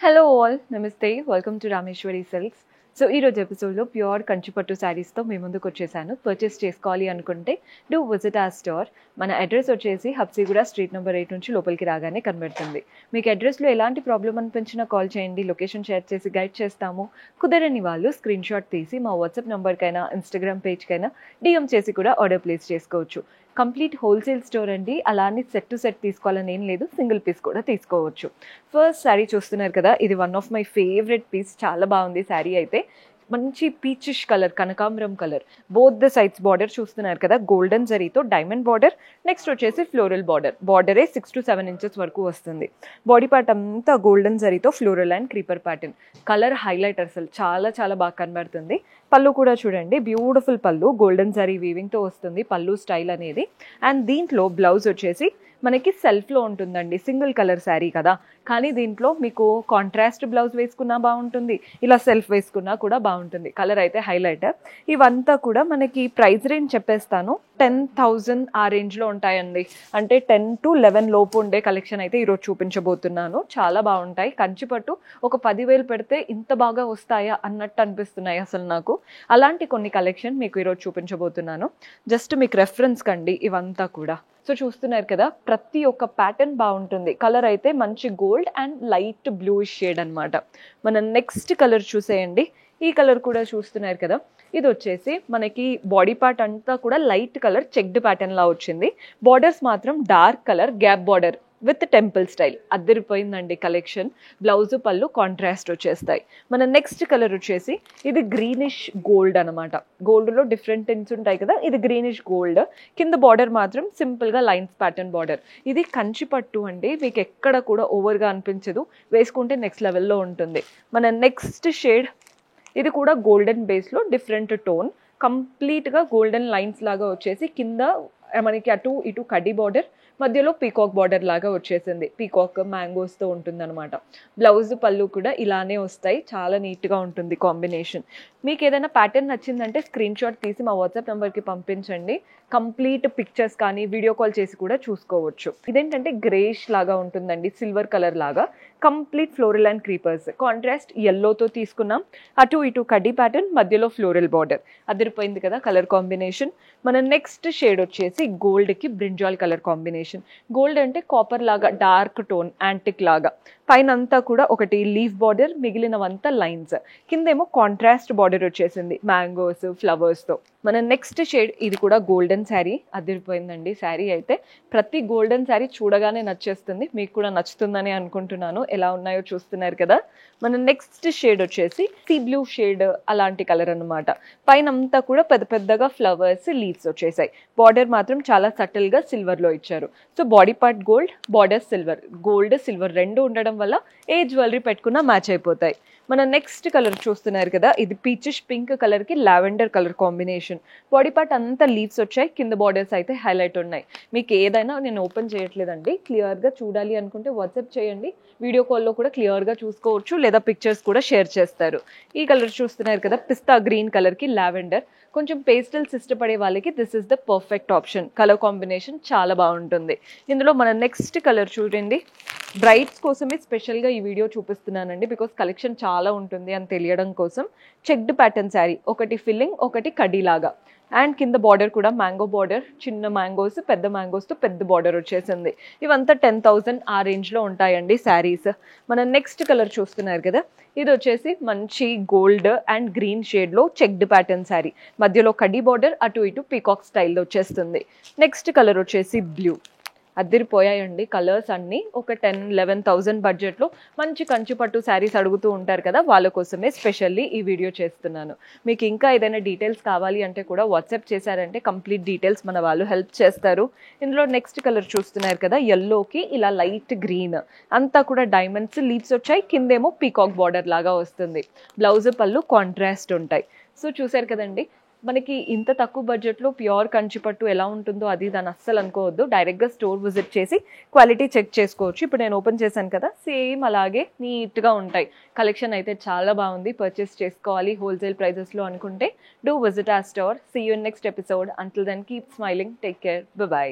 Hello all, నమస్తే, welcome to Rameshwari silks. So ఈరోజు ఎపిసోడ్లో ప్యూర్ కంచిపట్టు శారీస్తో మీ ముందుకు వచ్చేసాను. పర్చేస్ చేసుకోవాలి అనుకుంటే డూ విజిట్ ఆ స్టోర్. మన అడ్రస్ వచ్చేసి హబ్సిగూడ స్ట్రీట్ నెంబర్ 8 నుంచి లోపలికి రాగానే కనబడుతుంది. మీకు అడ్రస్లో ఎలాంటి ప్రాబ్లం అనిపించినా కాల్ చేయండి, లొకేషన్ షేర్ చేసి గైడ్ చేస్తాము. కుదరని వాళ్ళు స్క్రీన్ షాట్ తీసి మా వాట్సాప్ నెంబర్కైనా ఇన్స్టాగ్రామ్ పేజ్కైనా డిఎం చేసి కూడా ఆర్డర్ ప్లేస్ చేసుకోవచ్చు. కంప్లీట్ హోల్సేల్ స్టోర్ అండి. అలానే సెట్ టు సెట్ తీసుకోవాలని ఏం లేదు, సింగిల్ పీస్ కూడా తీసుకోవచ్చు. ఫస్ట్ శారీ చూస్తున్నారు కదా, ఇది one of my favourite piece. చాలా బాగుంది శారీ అయితే. మంచి పీచిష్ కలర్, కనకాంబరం colour, both the sides border చూస్తున్నారు కదా, గోల్డెన్ జరీతో డైమండ్ బార్డర్. నెక్స్ట్ వచ్చేసి ఫ్లోరల్ బార్డర్. బార్డరే 6 to 7 ఇంచెస్ వరకు వస్తుంది. బాడీ పార్ట్ అంతా గోల్డెన్ జరీతో floral and creeper pattern. Colour highlight, అసలు చాలా చాలా బాగా కనబడుతుంది. పళ్ళు కూడా చూడండి, బ్యూటిఫుల్ పళ్ళు, గోల్డెన్ జరీ వీవింగ్తో వస్తుంది పళ్ళు స్టైల్ అనేది. అండ్ దీంట్లో బ్లౌజ్ వచ్చేసి మనకి సెల్ఫ్లో ఉంటుందండి. సింగిల్ కలర్ శారీ కదా, కానీ దీంట్లో మీకు కాంట్రాస్ట్ బ్లౌజ్ వేసుకున్నా బాగుంటుంది, ఇలా సెల్ఫ్ వేసుకున్నా కూడా బాగుంటుంది. కలర్ అయితే హైలైట్. ఇవంతా కూడా మనకి ప్రైస్ రేంజ్ చెప్పేస్తాను, 10,000 ఆ రేంజ్లో ఉంటాయండి. అంటే 10 to 11 లోపు ఉండే కలెక్షన్ అయితే ఈరోజు చూపించబోతున్నాను. చాలా బాగుంటాయి. కంచిపట్టు ఒక 10,000 పెడితే ఇంత బాగా వస్తాయా అన్నట్టు అనిపిస్తున్నాయి అసలు నాకు. అలాంటి కొన్ని కలెక్షన్ మీకు ఈరోజు చూపించబోతున్నాను. జస్ట్ మీకు రెఫరెన్స్ కండి ఇవంతా కూడా. సో చూస్తున్నారు కదా, ప్రతి ఒక్క ప్యాటర్న్ బాగుంటుంది. కలర్ అయితే మంచి gold and light bluish shade అనమాట. మన నెక్స్ట్ కలర్ చూసేయండి. ఈ కలర్ కూడా చూస్తున్నారు కదా, ఇది వచ్చేసి మనకి బాడీ పార్ట్ అంతా కూడా లైట్ కలర్ చెక్డ్ ప్యాటర్న్ లా వచ్చింది. బార్డర్స్ మాత్రం dark colour gap border with temple style. అద్దరిపోయిందండి కలెక్షన్. బ్లౌజ్ పళ్ళు కాంట్రాస్ట్ వచ్చేస్తాయి. మన నెక్స్ట్ కలర్ వచ్చేసి ఇది గ్రీనిష్ గోల్డ్ అనమాట. గోల్డ్లో డిఫరెంట్ టింట్స్ ఉంటాయి కదా, ఇది గ్రీనిష్ గోల్డ్. కింద బార్డర్ మాత్రం సింపుల్గా లైన్స్ ప్యాటర్న్ బార్డర్. ఇది కంచిపట్టు అండి, మీకు ఎక్కడ కూడా ఓవర్గా అనిపించదు, వేసుకుంటే నెక్స్ట్ లెవెల్లో ఉంటుంది. మన నెక్స్ట్ షేడ్ ఇది కూడా గోల్డెన్ బేస్లో డిఫరెంట్ టోన్. కంప్లీట్గా గోల్డెన్ లైన్స్ లాగా వచ్చేసి కింద మనకి అటు ఇటు కడ్డీ బార్డర్, మధ్యలో పీకాక్ బార్డర్ లాగా వచ్చేసింది. పీకాక్ మ్యాంగోస్తో ఉంటుంది అనమాట. బ్లౌజ్ పళ్ళు కూడా ఇలానే వస్తాయి. చాలా నీట్గా ఉంటుంది కాంబినేషన్. మీకు ఏదైనా ప్యాటర్న్ నచ్చిందంటే స్క్రీన్ షాట్ తీసి మా వాట్సాప్ నెంబర్కి పంపించండి. కంప్లీట్ పిక్చర్స్ కానీ వీడియో కాల్ చేసి కూడా చూసుకోవచ్చు. ఇదేంటంటే గ్రేష్ లాగా ఉంటుందండి, సిల్వర్ కలర్ లాగా. Complete floral and creepers. Contrast ఎల్లోతో తీసుకున్నాం. అటు ఇటు కడ్డీ ప్యాటర్న్, మధ్యలో ఫ్లోరల్ బార్డర్. అదిరిపోయింది కదా కలర్ కాంబినేషన్. మన నెక్స్ట్ షేడ్ వచ్చేసి గోల్డ్కి బ్రింజాల్ కలర్ కాంబినేషన్. గోల్డ్ అంటే కాపర్ లాగా డార్క్ టోన్, యాంటిక్ లాగా. పైన అంతా కూడా ఒకటి లీఫ్ బార్డర్, మిగిలినవంతా లైన్స్. కిందేమో కాంట్రాస్ట్ బార్డర్ వచ్చేసింది మ్యాంగోస్ ఫ్లవర్స్తో. మన నెక్స్ట్ షేడ్ ఇది కూడా గోల్డెన్ శారీ. అదిరిపోయిందండి శారీ అయితే. ప్రతి గోల్డెన్ శారీ చూడగానే నచ్చేస్తుంది. మీకు కూడా నచ్చుతుందని అనుకుంటున్నాను. ఎలా ఉన్నాయో చూస్తున్నారు కదా. మన నెక్స్ట్ షేడ్ వచ్చేసి సీ బ్లూ షేడ్, అలాంటి కలర్ అనమాట. పైన అంతా కూడా పెద్ద పెద్దగా ఫ్లవర్స్, లీవ్స్ వచ్చేసాయి. బార్డర్ మాత్రం చాలా సటిల్గా సిల్వర్లో ఇచ్చారు. So body part gold, border silver. Gold silver రెండు ఉండడం వల్ల ఏ జ్యువెలరీ పెట్టుకున్నా మ్యాచ్ అయిపోతాయి. మన నెక్స్ట్ కలర్ చూస్తున్నారు కదా, ఇది పీచిష్ పింక్ కలర్కి lavender colour combination. Body part అంతా లీవ్స్ వచ్చాయి, కింద బార్డర్స్ అయితే హైలైట్ ఉన్నాయి. మీకు ఏదైనా నేను ఓపెన్ చేయట్లేదండి, క్లియర్గా చూడాలి అనుకుంటే వాట్సాప్ చేయండి. వీడియో కాల్లో కూడా క్లియర్గా చూసుకోవచ్చు, లేదా పిక్చర్స్ కూడా షేర్ చేస్తారు. ఈ కలర్ చూస్తున్నారు కదా, పిస్తా గ్రీన్ కలర్కి లావెండర్. కొంచెం పేస్టల్స్ ఇష్టపడే వాళ్ళకి this is the perfect option. Colour combination చాలా బాగుంటుంది. ఇందులో మన నెక్స్ట్ కలర్ చూడండి. బ్రైడ్స్ కోసమే స్పెషల్గా ఈ వీడియో చూపిస్తున్నానండి, బికాస్ కలెక్షన్ చాలా ఉంటుంది అని తెలియడం కోసం. చెక్డ్ ప్యాటర్న్ శారీ, ఒకటి ఫిల్లింగ్, ఒకటి కడ్డీ లాగా. అండ్ కింద బార్డర్ కూడా మ్యాంగో బార్డర్, చిన్న మ్యాంగోస్, పెద్ద మ్యాంగోస్తో పెద్ద బార్డర్ వచ్చేసింది. ఇవంతా 10,000 ఆ రేంజ్లో ఉంటాయండి శారీస్. మన నెక్స్ట్ కలర్ చూస్తున్నారు కదా, ఇది వచ్చేసి మంచి గోల్డ్ అండ్ గ్రీన్ షేడ్లో చెక్డ్ ప్యాటర్న్ శారీ. మధ్యలో కడ్డీ బార్డర్, అటు ఇటు పీకాక్ స్టైల్లో వచ్చేస్తుంది. నెక్స్ట్ కలర్ వచ్చేసి బ్లూ. అద్దరిపోయాయండి కలర్స్ అన్నీ. ఒక 10-11,000 బడ్జెట్లో మంచి కంచిపట్టు శారీస్ అడుగుతూ ఉంటారు కదా, వాళ్ళ కోసమే స్పెషల్లీ ఈ వీడియో చేస్తున్నాను. మీకు ఇంకా ఏదైనా డీటెయిల్స్ కావాలి అంటే కూడా వాట్సాప్ చేశారంటే కంప్లీట్ డీటెయిల్స్ మన వాళ్ళు హెల్ప్ చేస్తారు. ఇందులో నెక్స్ట్ కలర్ చూస్తున్నారు కదా, ఎల్లోకి ఇలా లైట్ గ్రీన్, అంతా కూడా డైమండ్స్ లీవ్స్ వచ్చాయి. కిందేమో పీకాక్ బార్డర్ లాగా వస్తుంది. బ్లౌజ్ పళ్ళు కాంట్రాస్ట్ ఉంటాయి. సో చూసారు కదండి, మనకి ఇంత తక్కువ బడ్జెట్లో ప్యూర్ కంచిపట్టు ఎలా ఉంటుందో అది దాన్ని అస్సలు అనుకోవద్దు. డైరెక్ట్గా స్టోర్ విజిట్ చేసి క్వాలిటీ చెక్ చేసుకోవచ్చు. ఇప్పుడు నేను ఓపెన్ చేశాను కదా, సేమ్ అలాగే నీట్గా ఉంటాయి. కలెక్షన్ అయితే చాలా బాగుంది. పర్చేస్ చేసుకోవాలి హోల్సేల్ ప్రైజెస్లో అనుకుంటే డూ విజిట్ ఆ store. See you in next episode. Until then keep smiling, take care, by.